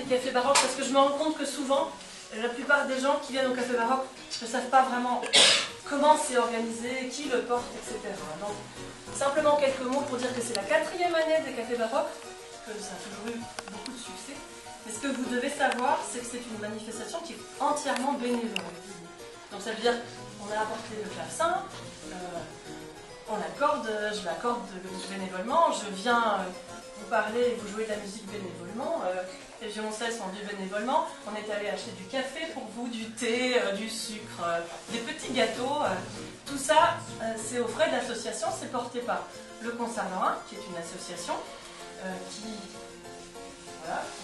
des cafés baroques parce que je me rends compte que souvent, la plupart des gens qui viennent au café baroque ne savent pas vraiment comment c'est organisé, qui le porte, etc. Donc, simplement quelques mots pour dire que c'est la 4e année des cafés baroques, que ça a toujours eu beaucoup de succès. Mais ce que vous devez savoir, c'est que c'est une manifestation qui est entièrement bénévole. Donc ça veut dire qu'on a apporté le clavecin, on l'accorde, je l'accorde bénévolement, je viens vous parler et vous jouer de la musique bénévolement, les violoncelles sont venus bénévolement, on est allé acheter du café pour vous, du thé, du sucre, des petits gâteaux, tout ça c'est aux frais de l'association, c'est porté par le Concert Lorrain, qui est une association qui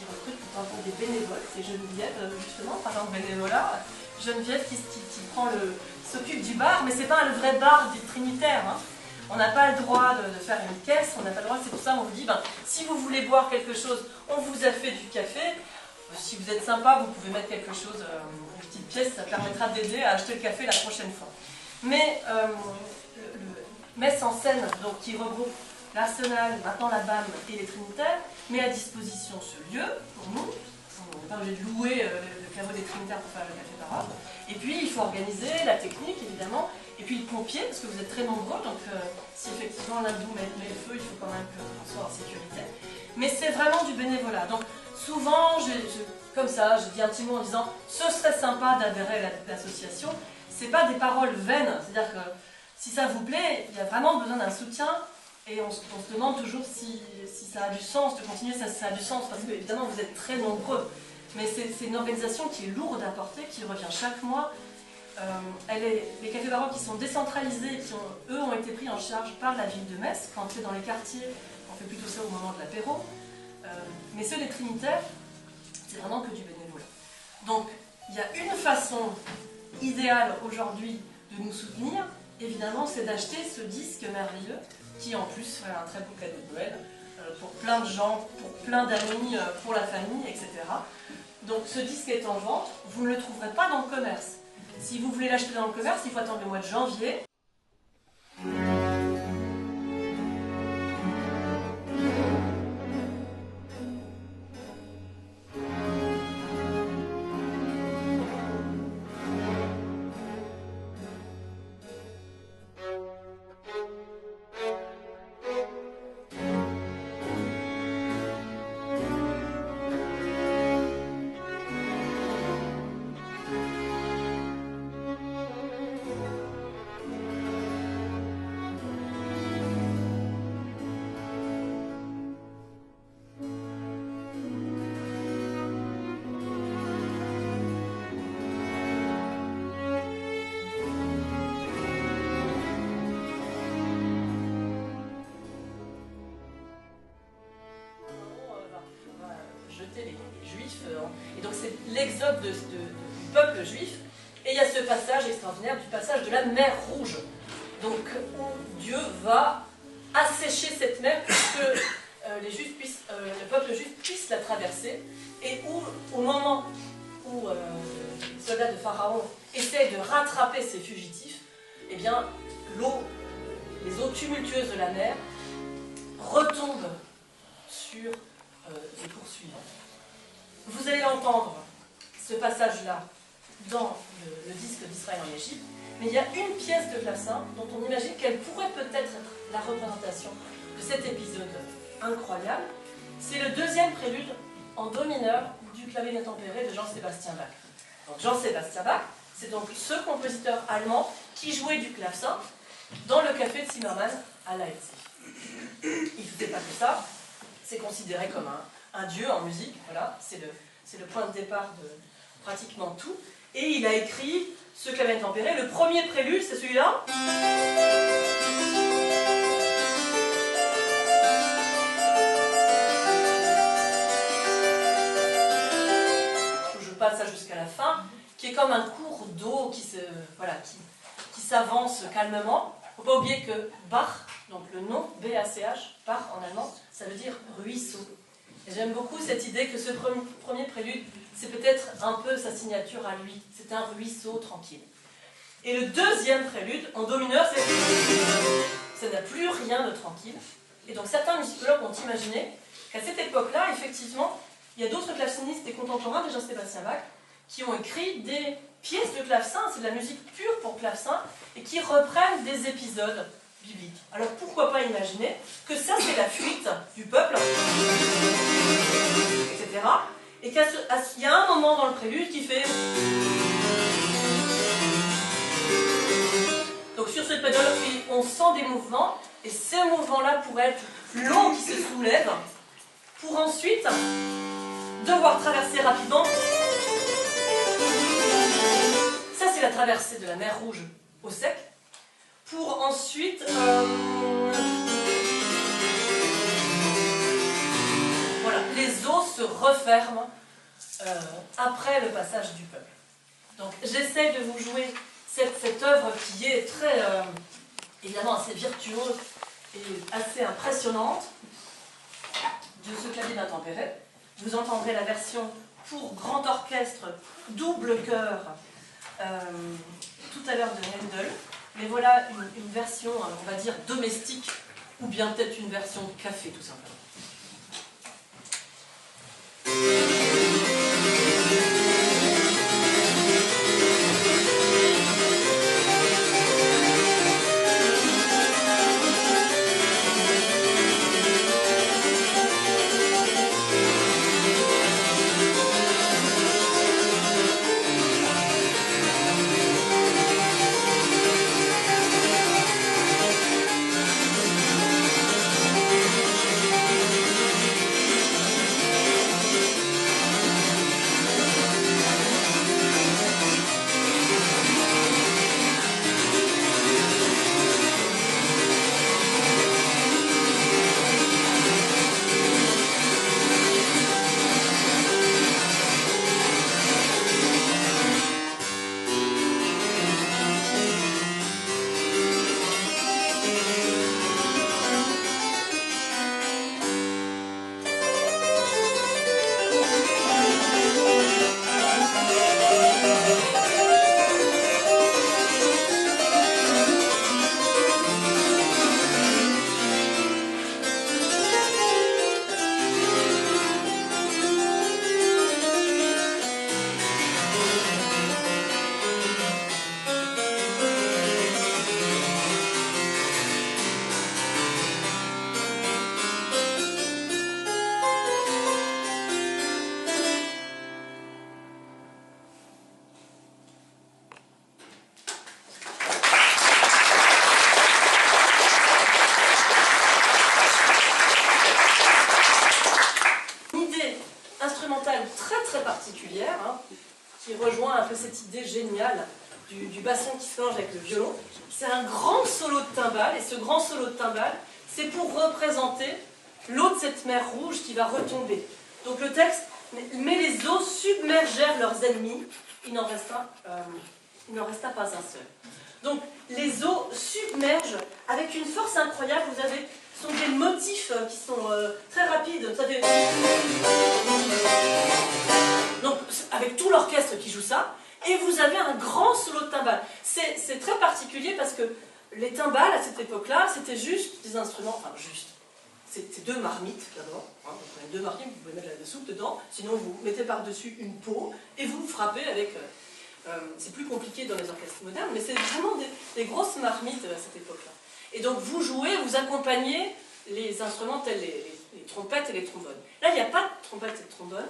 recrute tout un peu des bénévoles, c'est Geneviève justement, parlant de bénévolat, Geneviève qui s'occupe du bar, mais c'est pas le vrai bar du Trinitaire, hein. On n'a pas le droit de faire une caisse, on n'a pas le droit, c'est pour ça qu'on vous dit, si vous voulez boire quelque chose, on vous a fait du café, si vous êtes sympa, vous pouvez mettre quelque chose, une petite pièce, ça permettra d'aider à acheter le café la prochaine fois. Mais le Messe en scène, donc, qui regroupe l'Arsenal, maintenant la BAM et les Trinitaires, met à disposition ce lieu pour nous. On n'est pas obligé de louer le caveau des Trinitaires pour faire le café baroque. Et puis il faut organiser la technique évidemment, et puis le pompier, parce que vous êtes très nombreux, donc si effectivement l'un de vous met le feu, il faut quand même qu'on soit en sécurité. Mais c'est vraiment du bénévolat. Donc souvent, comme ça, je dis un petit mot en disant ce serait sympa d'adhérer à l'association. C'est pas des paroles vaines, c'est-à-dire que si ça vous plaît, il y a vraiment besoin d'un soutien. Et on se demande toujours si ça a du sens de continuer, ça a du sens, parce que évidemment vous êtes très nombreux. Mais c'est une organisation qui est lourde à porter, qui revient chaque mois. Les cafés baroques qui sont décentralisés, qui eux ont été pris en charge par la ville de Metz. Quand c'est dans les quartiers, on fait plutôt ça au moment de l'apéro. Mais ceux des Trinitaires, c'est vraiment que du bénévolat. Donc il y a une façon idéale aujourd'hui de nous soutenir, évidemment, c'est d'acheter ce disque merveilleux, qui en plus ferait un très beau cadeau de Noël pour plein de gens, pour plein d'amis, pour la famille, etc. Donc ce disque est en vente, vous ne le trouverez pas dans le commerce. Si vous voulez l'acheter dans le commerce, il faut attendre le mois de janvier. Et donc c'est l'exode du peuple juif. Et il y a ce passage extraordinaire du passage de la mer Rouge. Donc où Dieu va assécher cette mer pour que le peuple juif puisse la traverser. Et où, au moment où les soldats de Pharaon essaient de rattraper ces fugitifs, eh bien les eaux tumultueuses de la mer retombent sur les poursuivants. Vous allez l'entendre, ce passage-là, dans le disque d'Israël en Égypte, mais il y a une pièce de clavecin dont on imagine qu'elle pourrait peut-être être la représentation de cet épisode incroyable. C'est le deuxième prélude en do mineur du clavier intempéré de Jean-Sébastien Bach. Donc Jean-Sébastien Bach, c'est donc ce compositeur allemand qui jouait du clavecin dans le café de Zimmermann à Leipzig. Il ne faisait pas que ça, c'est considéré comme un dieu en musique, voilà, c'est le point de départ de pratiquement tout. Et il a écrit ce clavier tempéré. Le premier prélude, c'est celui-là. Je passe ça jusqu'à la fin, qui est comme un cours d'eau qui s'avance calmement. Il ne faut pas oublier que Bach, donc le nom B-A-C-H, Bach en allemand, ça veut dire ruisseau. Et j'aime beaucoup cette idée que ce premier prélude, c'est peut-être un peu sa signature à lui. C'est un ruisseau tranquille. Et le deuxième prélude, en do mineur, ça n'a plus rien de tranquille. Et donc certains musicologues ont imaginé qu'à cette époque-là, effectivement, il y a d'autres clavecinistes et contemporains de Jean-Sébastien Bach qui ont écrit des pièces de clavecin, c'est de la musique pure pour clavecin, et qui reprennent des épisodes bibliques. Alors pourquoi pas imaginer que ça c'est la fuite du peuple, etc. Et qu'il y a un moment dans le prélude qui fait... Donc sur ce pédale, on sent des mouvements, et ces mouvements-là pourraient être l'eau qui se soulève, pour ensuite devoir traverser rapidement. Ça c'est la traversée de la mer Rouge au sec, pour ensuite voilà, les eaux se referment après le passage du peuple. Donc j'essaie de vous jouer cette œuvre qui est très évidemment assez virtuose et assez impressionnante de ce clavier d'intempéré. Vous entendrez la version pour grand orchestre, double chœur, tout à l'heure de Handel. Mais voilà une version, on va dire, domestique, ou bien peut-être une version café, tout simplement. Cette idée géniale du basson qui se mélange avec le violon. C'est un grand solo de timbale, et ce grand solo de timbale, c'est pour représenter l'eau de cette mer Rouge qui va retomber. Donc le texte, mais les eaux submergèrent leurs ennemis, il n'en resta pas un seul. Donc les eaux submergent avec une force incroyable. Vous avez, ce sont des motifs qui sont très rapides. Vous savez, donc avec tout l'orchestre qui joue ça, et vous avez un grand solo de timbales. C'est très particulier parce que les timbales à cette époque-là, c'était juste des instruments, enfin juste, c'était deux marmites d'abord. Hein, vous prenez deux marmites, vous pouvez mettre de la soupe dedans, sinon vous mettez par-dessus une peau et vous frappez avec. C'est plus compliqué dans les orchestres modernes, mais c'est vraiment des grosses marmites à cette époque-là. Et donc vous jouez, vous accompagnez les instruments tels les trompettes et les trombones. Là, il n'y a pas de trompette et de trombone.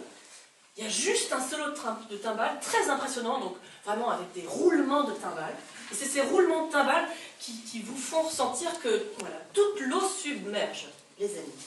Il y a juste un solo de timbales très impressionnant, donc vraiment avec des roulements de timbales. Et c'est ces roulements de timbales qui vous font ressentir que voilà, toute l'eau submerge les ennemis.